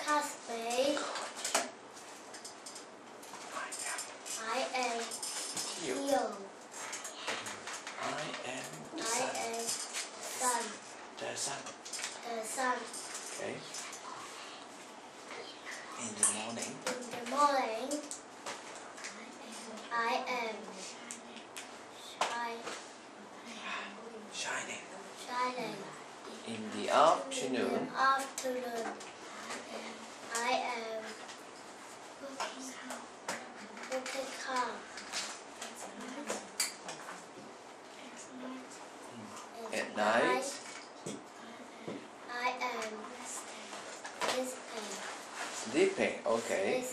classmate. I am Theo. I am the I sun. am sun. The sun. The sun. Okay. In the morning. In the morning, I am Shining. shining. In the In afternoon. the afternoon, I am looking calm. At night. I am listening. Sleeping. Okay.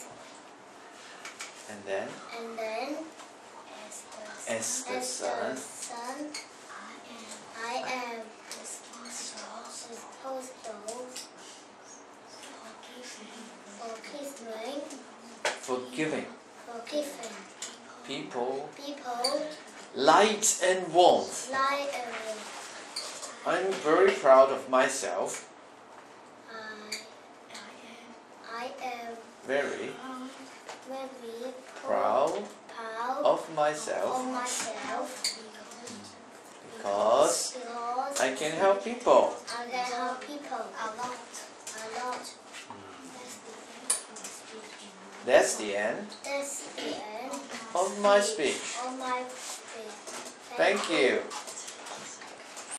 And then. And then, As the sun. I am supposed Forgiving. People. people Light and warmth. lie and I'm very proud of myself. I am Very very proud proud of myself of myself because because I can help people. I can help people a lot. That's the end That's the end of my speech. of my speech. Thank you.